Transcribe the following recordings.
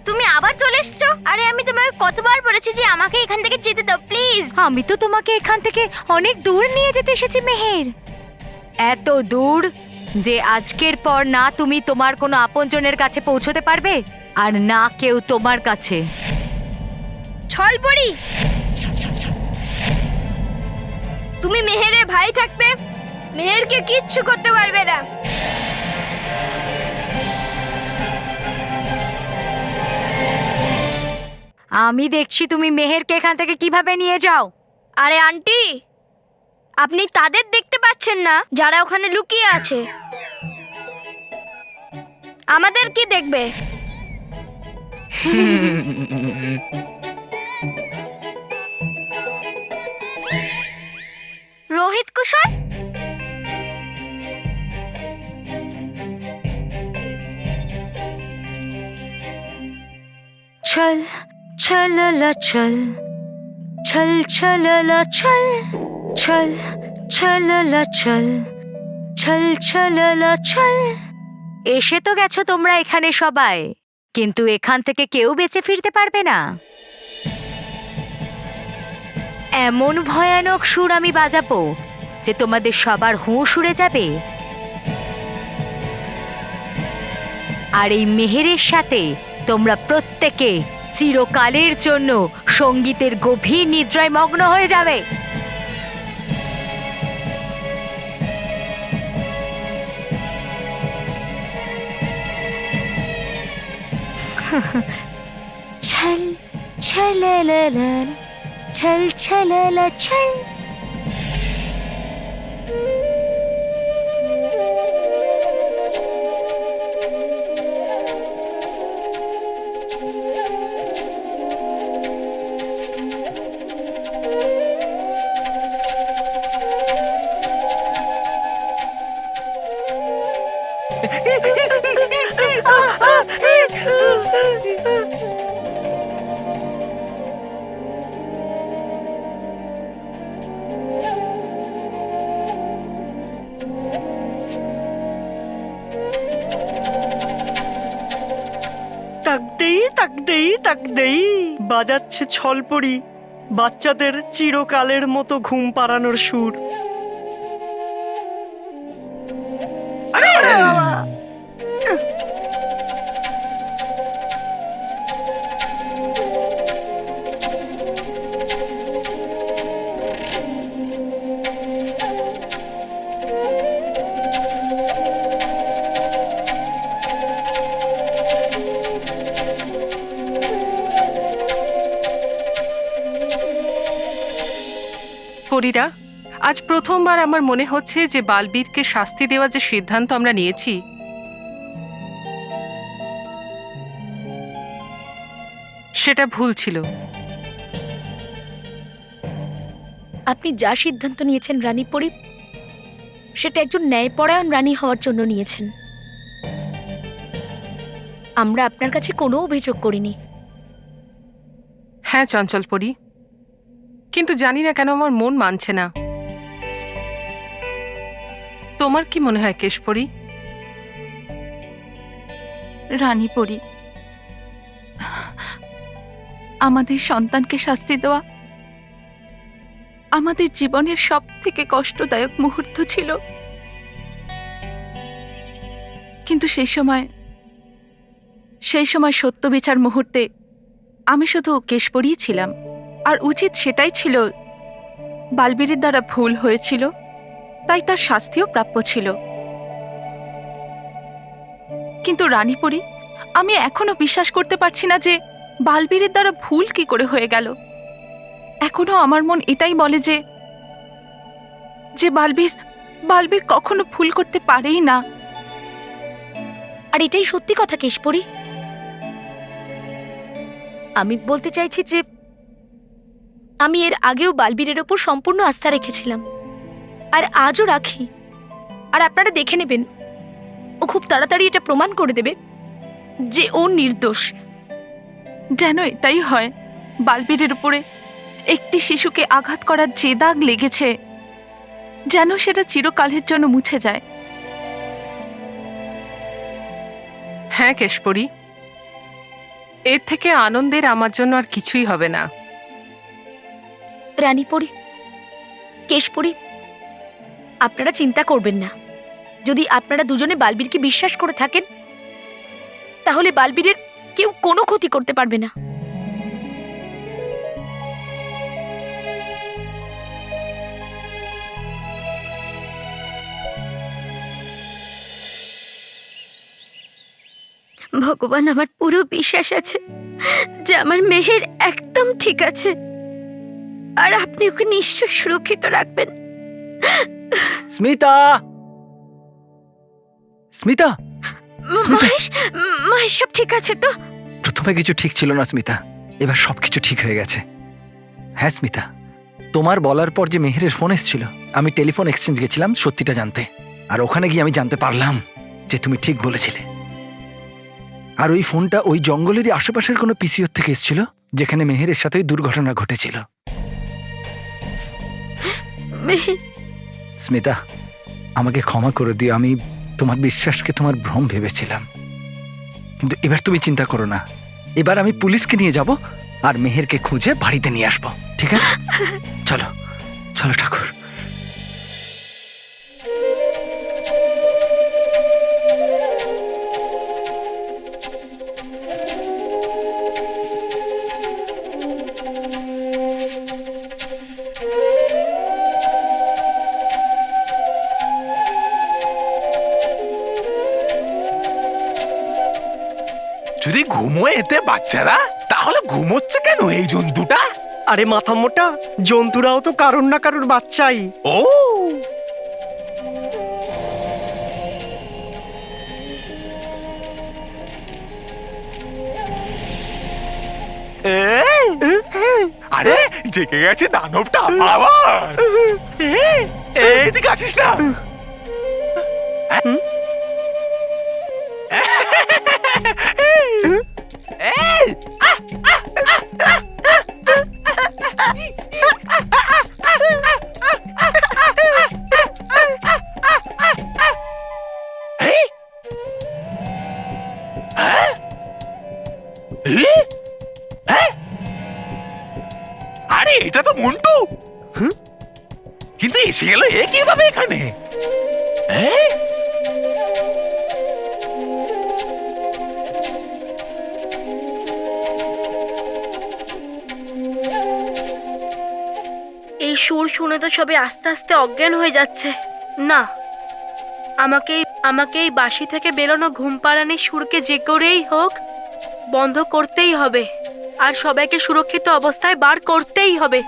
তুমি আবার চলে এসছো? আরে আমি তোমাকে কতবার বলেছি যে আমাকে এখান থেকে যেতে দাও প্লিজ। আমি তো তোমাকে এখান থেকে অনেক দূর নিয়ে যেতে এসেছি মেহের, এত দূর যে আজকের পর না তুমি তোমার কোনো আপনজনের কাছে পৌঁছতে পারবে আর না কেউ তোমার কাছে। ছলপরি, তুমি মেহেরের ভাই থাকতে মেহেরকে কিচ্ছু করতে পারবে না। আমি দেখছি তুমি মেহেরকে এখান থেকে কিভাবে নিয়ে যাও। আরে আন্টি, আপনি তাদের দেখতে পাচ্ছেন না যারা ওখানে লুকিয়ে আছে? আমাদের কি দেখবে? রোহিত কুশল, চল চললা চল, চল চললা চল, চল চললা চল, চল চললা চল। এসে তো গেছো তোমরা এখানে সবাই, কিন্তু এখান থেকে কেউ বেঁচে ফিরতে পারবে না। এমন ভয়ানক সুর আমি বাজাবো যে তোমাদের সবার হুঁশ উড়ে যাবে। আর এই মেহেরের সাথে তোমরা প্রত্যেকে চিরকালের জন্য সঙ্গীতের গভীর নিদ্রায় মগ্ন হয়ে যাবে। ছল ছললা ছল ছললা ছল। তাকদেই তাকদেই তাকদেই বাজাচ্ছে ছলপরি বাচ্চাদের চিরকালের মতো ঘুম পাড়ানোর সুর। আরে বাবা! পরীরা, আজ প্রথমবার আমার মনে হচ্ছে যে বালবীরকে শাস্তি দেওয়ার যে সিদ্ধান্ত আমরা নিয়েছি সেটা ভুল ছিল। আপনি যা সিদ্ধান্ত নিয়েছেন রানীপরি, সেটা একজন ন্যায়পরায়ণ রানী হওয়ার জন্য নিয়েছেন। আমরা আপনার কাছে কোনো অভিযোগ করিনি। হ্যাঁ চঞ্চলপরি, কিন্তু জানি না কেন আমার মন মানছে না। তোমার কি মনে হয় কেশপরি? রানীপরি, আমাদের সন্তানকে শাস্তি দেওয়া আমাদের জীবনের সব থেকে কষ্টদায়ক মুহূর্ত ছিল, কিন্তু সেই সময় সত্য বিচার মুহূর্তে আমি শুধু কেশপরিই ছিলাম। আর উচিত সেটাই ছিল। বালবীরের দ্বারা ভুল হয়েছিল, তাই তার শাস্তিও প্রাপ্য ছিল। কিন্তু রানীপরি, আমি এখনো বিশ্বাস করতে পারছি না যে বালবীরের দ্বারা ভুল কি করে হয়ে গেল। এখনো আমার মন এটাই বলে যে বালবীর কখনো ভুল করতে পারেই না। আর এটাই সত্যি কথা কেশপরি। আমি বলতে চাইছি যে আমি এর আগেও বালবীরের ওপর সম্পূর্ণ আস্থা রেখেছিলাম, আর আজও রাখি। আর আপনারা দেখে নেবেন, ও খুব তাড়াতাড়ি এটা প্রমাণ করে দেবে যে ও নির্দোষ। যেন এটাই হয়, বালবীরের উপরে একটি শিশুকে আঘাত করার যে দাগ লেগেছে যেন সেটা চিরকালের জন্য মুছে যায়। হ্যাঁ কেশপরি, এর থেকে আনন্দের আমার জন্য আর কিছুই হবে না। রানীপরি, কেশপরি, আপনারা চিন্তা করবেন না। যদি আপনারা দুজনে বালবীরকে বিশ্বাস করে থাকেন তাহলে বালবীরের কেউ কোনো ক্ষতি করতে পারবে না। ভগবান, আমার পুরো বিশ্বাস আছে যে আমার মেহের একদম ঠিক আছে, আর আপনি ওকে নিশ্চয় সুরক্ষিত রাখবেন। স্মিতা, স্মিতা, স্মিতা। মহেশ, মহেশ সব ঠিক আছে তো? প্রথমে কিছু ঠিক ছিল না স্মিতা, এবার সবকিছু ঠিক হয়ে গেছে। হ্যাঁ স্মিতা, তোমার বলার পর যে মেহেরের ফোন এসেছিল, আমি টেলিফোন এক্সচেঞ্জ গেছিলাম সত্যিটা জানতে, আর ওখানে গিয়ে আমি জানতে পারলাম যে তুমি ঠিক বলেছিলে। আর ওই ফোনটা ওই জঙ্গলেরই আশেপাশের কোনো পিসিওর থেকে এসেছিল যেখানে মেহেরের সাথে ওই দুর্ঘটনা ঘটেছিল। মেহের, স্মিতা, আমাকে ক্ষমা করে দিও, আমি তোমার বিশ্বাসকে তোমার ভ্রম ভেবেছিলাম। কিন্তু এবার তুমি চিন্তা করো না, এবার আমি পুলিশকে নিয়ে যাব আর মেহেরকে খুঁজে বাড়িতে নিয়ে আসবো, ঠিক আছে? চলো চলো ঠাকুর। যদি ঘুমোয় এতে বাচ্চারা, তাহলে ঘুমোচ্ছে কেন এই জন্তুটা? আরে মাথা মোটা, জন্তুরাও তো কারোর না কারোর বাচ্চাই। ও আরে জেগে গেছে দানবটা আবার। এদিকে আসিস না। আরে এটা তো মন্টু, কিন্তু এসে গেল এ কিভাবে এখানে? এই সুর শুনে তো সবে আস্তে আস্তে অজ্ঞান হয়ে যাচ্ছে। না, আমাকে এই বাঁশি থেকে বেরোনো ঘুম পাড়ানি সুরকে যে করেই হোক বন্ধ করতেই হবে, আর সবাইকে সুরক্ষিত অবস্থায় বার করতেই হবে।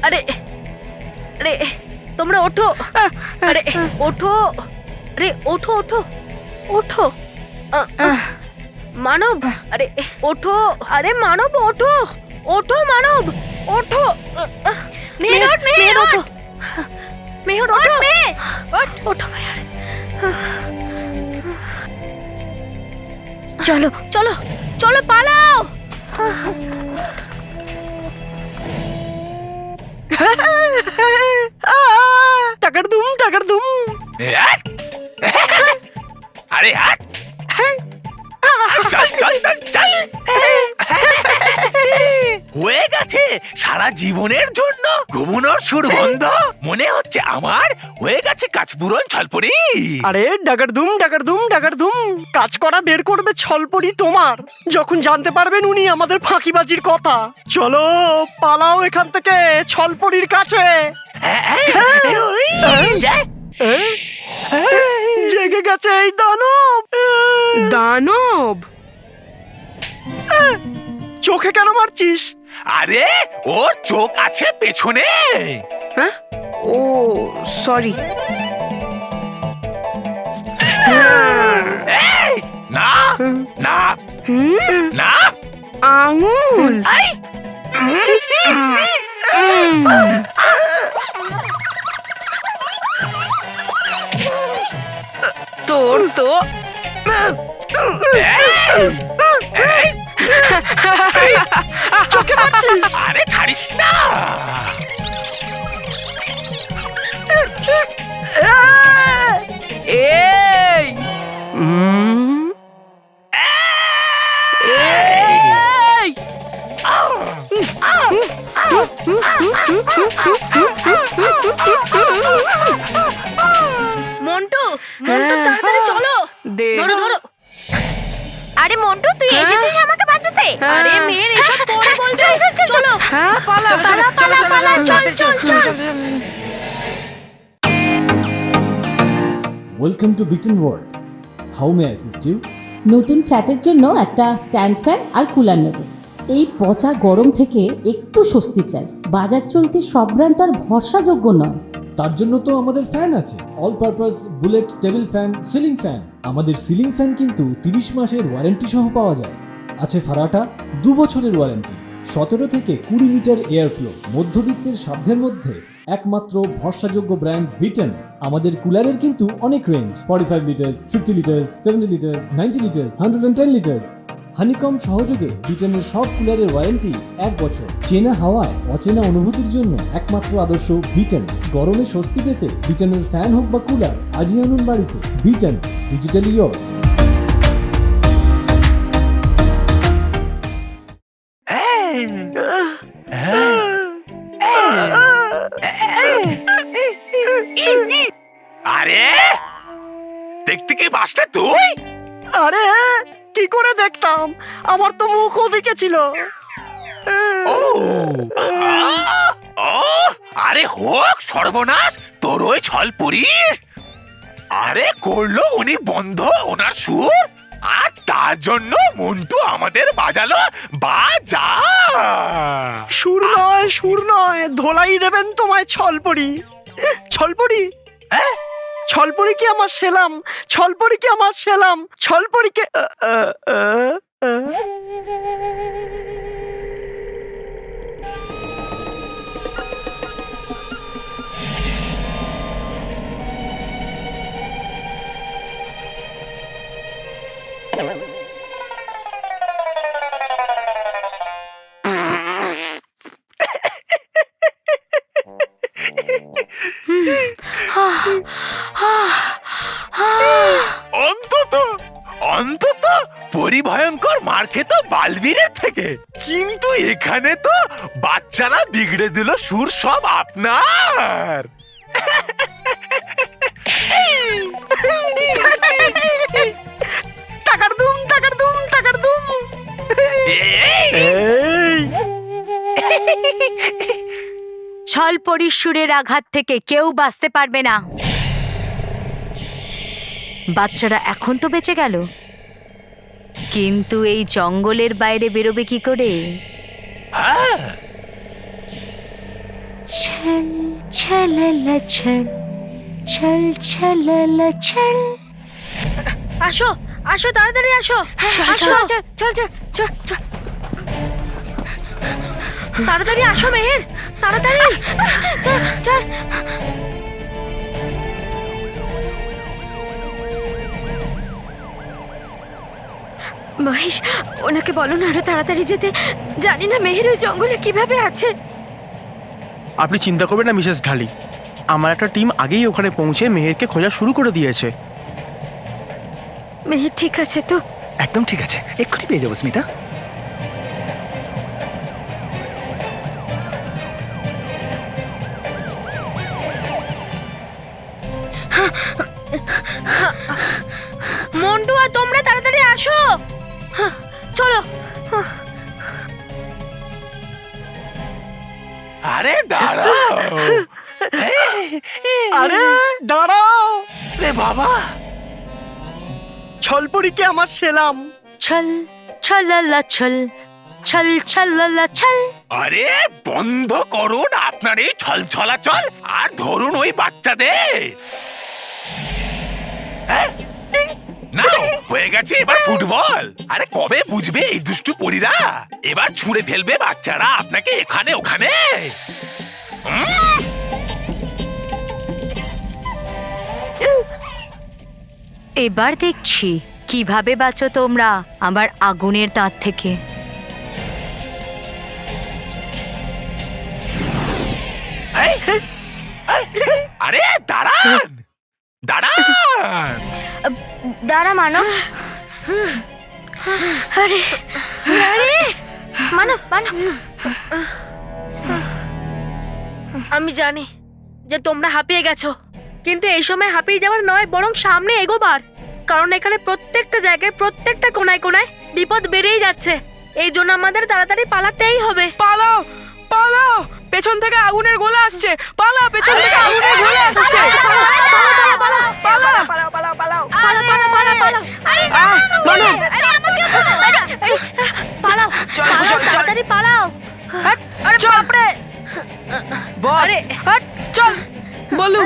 আরে আরে তোমরা ওঠো, আরে ওঠো, আরে ওঠো ওঠো ওঠো। মানব, আরে ওঠো, আরে মানব ওঠো, ওঠো মানব, ওঠো। মেহের ওঠ, মেহের ওঠ। ওঠো, মেহের ওঠো, মেহের, ওঠ। ওঠো মেহের। চলো চলো চলো, পালাও। টাকার দুম। এক। আরে এক। চল চল চল চল। হয়ে গেছে, সারা জীবনের জন্য ঘুমানোর সুর বন্ধ। মনে হচ্ছে আমার হয়ে গেছে কাজ পূরণ ছলপরি। আরে ডাকার দুম। কাজ করা বের করবে ছলপরি তোমার, যখন জানতে পারবেন উনি আমাদের ফাঁকিবাজির কথা। চলো পালাও এখান থেকে ছলপরির কাছে। জেগে গেছে এই দানব। দানব? চোখে কেন মারছিস? আরে ওর চোখ আছে পেছনে। হ্যাঁ, ও সরি। এই, না না না, আঙুল। তোর তো চোখে মারছিস? আরে ছাড়িস না। এই এই মন্টু, তাড়াতাড়ি চলো। দে। ধরো। আরে মন্টু, তুই এসেছিস আমাকে বাঁচাতে? আরে মেয়ের এসব পরে বলছে। চলো। হ্যাঁ, পালা চল। Welcome to Biten world. How may assist you? নতুন ফ্ল্যাটের জন্য একটা স্ট্যান্ড ফ্যান আর কুলার নেব। এই পচা গরম থেকে একটু স্বস্তি চাই। বাজার চলতে সব ব্র্যান্ড তো আর ভরসাযোগ্য নয়। তার জন্য তো আমাদের ফ্যান আছে, all purpose bullet table fan, ceiling fan. আমাদের সিলিং ফ্যান কিন্তু 30 মাসের ওয়ারেন্টি সহ পাওয়া যায়। আছে ফারাটা 2 বছরের ওয়ারেন্টি, 17 থেকে 20 মিটার এয়ার ফ্লো। মধ্যবিত্তের সাধ্যের মধ্যে একমাত্র ভরসাযোগ্য ব্র্যান্ড বিটেন। আমাদের কুলারের কিন্তু অনেক range, 45 litres, 50 litres, 70 litres, 90 litres, 110 litres. Honeycomb সহযোগে বিটেনের সব কুলারের ওয়ারেন্টি 1 বছর। চেনা হাওয়ায় অচেনা অনুভূতির জন্য একমাত্র আদর্শ বিটেন। গরমে স্বস্তি পেতে বিটেনের ফ্যান হোক বা কুলার, আজই আনুন বাড়িতে। Beaten, digitally yours. আরে দেখতে কি বাসটা তুই? আরে কি করে দেখতাম, আমার তো মুখ ওদিকে ছিল। ও আরে হোক সর্বনাশ তোর ওই ছলপুরি। আরে করলো উনি বন্ধ ওনার সুর, আর তার জন্য মন্টু আমাদের বাজালো বাজা। সুর নয়, ধোলাই দেবেন তোমায় ছলপরি। ছলপরি কি আমার সেলাম? ছলপরিকে অন্তত পরিভয়ঙ্কর মার খেত বালবীরের থেকে, কিন্তু এখানে তো বাচ্চারা বিগড়ে দিল সুর সব আপনার। টাকার দুম। ছলপরির সুরের আঘাত থেকে কেউ বাঁচতে পারবে না। বাচ্চারা এখন তো বেঁচে গেল, কিন্তু এই জঙ্গলের বাইরে বেরোবে কি করে? ছল ছললা ছল, ছল ছললা ছল। আসো তাড়াতাড়ি আসো। চল। তাড়াতাড়ি আসো মেহের, তাড়াতাড়ি চল। মহেশ, ওনাকে বলো না আরো তাড়াতাড়ি যেতে। জানি না মেহের ওই জঙ্গলে কিভাবে আছে। আপনি চিন্তা করবেন না মিসেস ঢালি, আমার একটা টিম আগেই ওখানে পৌঁছে মেহেরকে খোঁজা শুরু করে দিয়েছে। মেহের ঠিক আছে তো? একদম ঠিক আছে, এক্ষুনি পেয়ে যাবো স্মিতা। মন্টু আর তোমরা তাড়াতাড়ি আসো, চলো। আরে দাঁড়াও, আরে দাঁড়াও, রে বাবা, ছলপরিকে আমার সেলাম। ছল ছললা ছল, ছল ছললা ছল। আরে বন্ধ করুন আপনার এই ছল ছলাচল আর ধরুন ওই বাচ্চাদের। হ্যাঁ? নাও, হয়ে গেছে এবার ফুটবল। আরে কবে বুঝবে এই দুষ্টু পরীরা? এবার ছুঁড়ে ফেলবে বাচ্চারা আপনাকে এখানে ওখানে। এবার দেখছি কিভাবে বাঁচো তোমরা আমার আগুনের দাঁত থেকে। এই, আরে দাঁড়ান দাঁড়ান, দাঁড়া মানব। আরে আরে মানব মানব, আমি জানি যে তোমরা হাঁপিয়ে গেছো, কিন্তু এই সময় হাঁপিয়ে যাওয়ার নয়, বরং সামনে এগোবার। কারণ এখানে প্রত্যেকটা জায়গায়, প্রত্যেকটা কোনায় কোনায় বিপদ বেড়েই যাচ্ছে। এই জন্য আমাদের তাড়াতাড়ি পালাতেই হবে। পালাও পালাও, পেছন থেকে আগুনের গোলা আসছে, পালাও, পেছন থেকে আগুনের গোলা আসছে। তাড়াতাড়ি পালাও। আরে বাপরে, বস, হট, চল। বলু,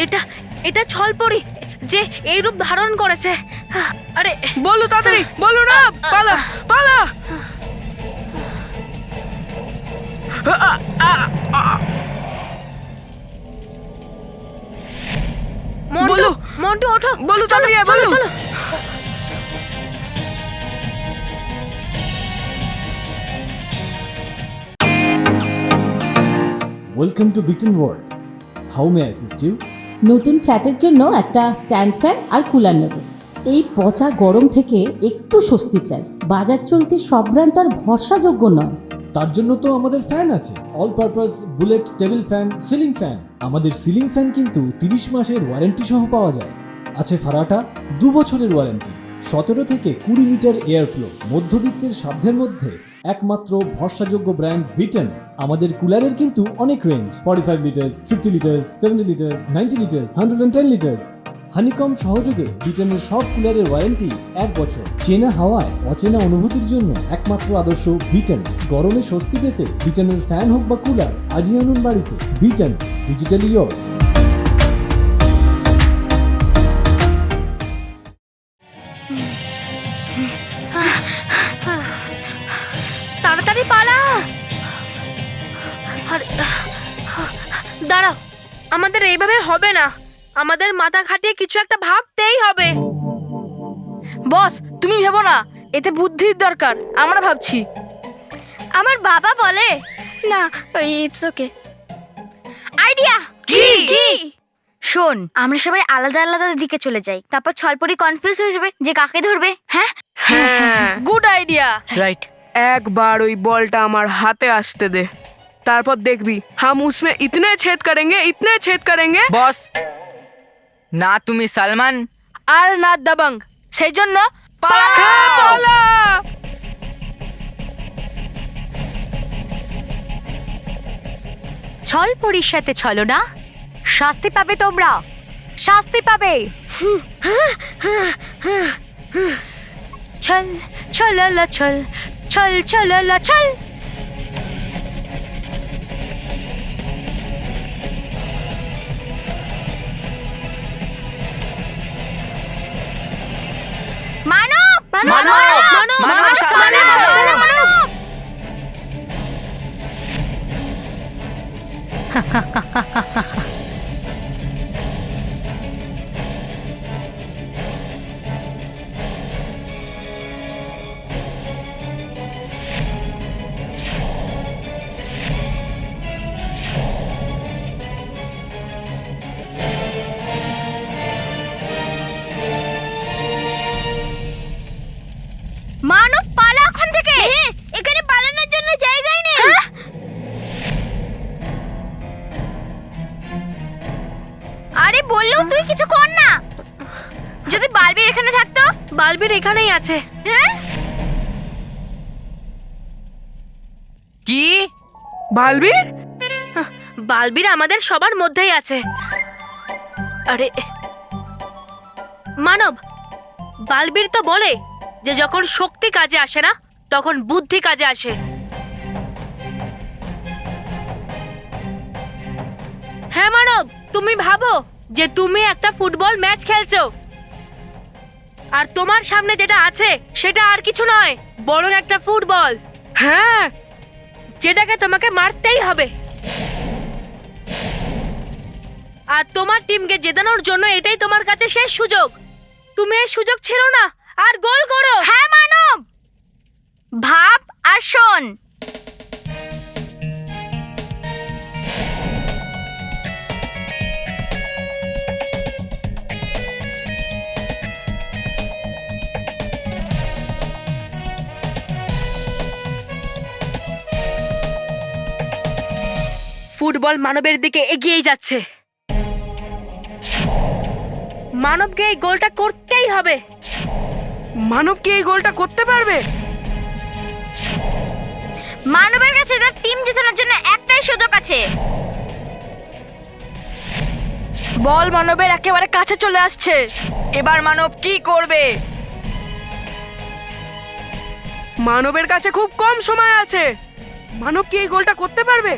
এটা এটা ছলপরি যে এই রূপ ধারণ করেছে। আরে বলু তাড়াতাড়ি, বলু না, পালা পালা। মন্টু, মন্টু ওঠো, বলু চলো তাড়াতাড়ি আয়, চলো বলু। চলো। Welcome to Biten world, how may assist you? নতুন ফ্ল্যাটের জন্য একটা স্ট্যান্ড ফ্যান আর কুলার নেব। এই পচা গরম থেকে একটু স্বস্তি চাই। বাজার চলতে সব ব্র্যান্ড আর ভরসাযোগ্য নয়। তার জন্য তো আমাদের ফ্যান আছে, all purpose bullet table fan, ceiling fan. আমাদের সিলিং ফ্যান কিন্তু 30 মাসের ওয়ারেন্টি সহ পাওয়া যায়। আছে ফারাটা 2 বছরের ওয়ারেন্টি, 17 থেকে 20 মিটার এয়ার ফ্লো। মধ্যবিত্তের সাধ্যের মধ্যে একমাত্র ভরসাযোগ্য ব্র্যান্ড বিটেন। আমাদের কুলারের কিন্তু অনেক range, 45 litres, 50 litres, 70 litres, 90 litres, 110 litres. Honeycomb সহযোগে বিটেনের সব কুলারের ওয়ারেন্টি 1 বছর। চেনা হাওয়ায় অচেনা অনুভূতির জন্য একমাত্র আদর্শ বিটেন। গরমে স্বস্তি পেতে বিটেনের ফ্যান হোক বা কুলার, আজই আনুন বাড়িতে। Beaten, digitally yours. তাড়াতাড়ি পালা। আরে দাঁড়াও, আমাদের এইভাবে হবে না। আমাদের মাথা খাটিয়ে কিছু একটা ভাবতেই হবে। বস, তুমি ভেবো না, এতে বুদ্ধির দরকার। আমরা ভাবছি। আমার বাবা বলে না, ইটস ওকে। আইডিয়া কি? কি? শোন, আমরা সবাই আলাদা আলাদা দিকে চলে যাই, তারপর ছলপরি কনফিউজ হয়ে যাবে যে কাকে ধরবে। হ্যাঁ হ্যাঁ, গুড আইডিয়া। রাইট। একবার ওই বলটা আমার হাতে আসতে দে, তারপর দেখবি হাম উসমে ইতনে छेद करेंगे, इतने छेद करेंगे। বস, না তুমি সালমান আর না দাবাং, সেই জন্য পালা। পালা। ছলপরির সাথে ছলো না, শাস্তি পাবে তোমরা, শাস্তি পাবে। ছল ছললা ছল, ছল ছললা ছল। মানব মানব মানব, মানব, সামনে মানব। বালবীর এখানেই আছে। হ্যাঁ কি? বালবীর? বালবীর আমাদের সবার মধ্যেই আছে। আরে মানব, বালবীর তো বলে যে যখন শক্তি কাজে আসে না তখন বুদ্ধি কাজে আসে। হ্যাঁ মানব, তুমি ভাবো যে তুমি একটা ফুটবল ম্যাচ খেলছো আর তোমার সামনে যেটা আছে সেটা আর কিছু নয় বরং একটা ফুটবল। হ্যাঁ, যেটাকে তোমাকে মারতেই হবে। আর তোমার টিমকে জেতানোর জন্য এটাই তোমার কাছে শেষ সুযোগ। তুমি এই সুযোগ ছিল না, আর গোল করো। হ্যাঁ মানব, ভাব আর শোন। ফুটবল মানবের দিকে এগিয়ে যাচ্ছে। মানবকে এই গোলটা করতেই হবে। মানব কি এই গোলটা করতে পারবে? মানবের কাছে তার টিম জেতানোর জন্য একটাই সুযোগ আছে। বল মানবের একেবারে কাছে চলে আসছে। এবার মানব কি করবে? মানবের কাছে খুব কম সময় আছে। মানব কি এই গোলটা করতে পারবে?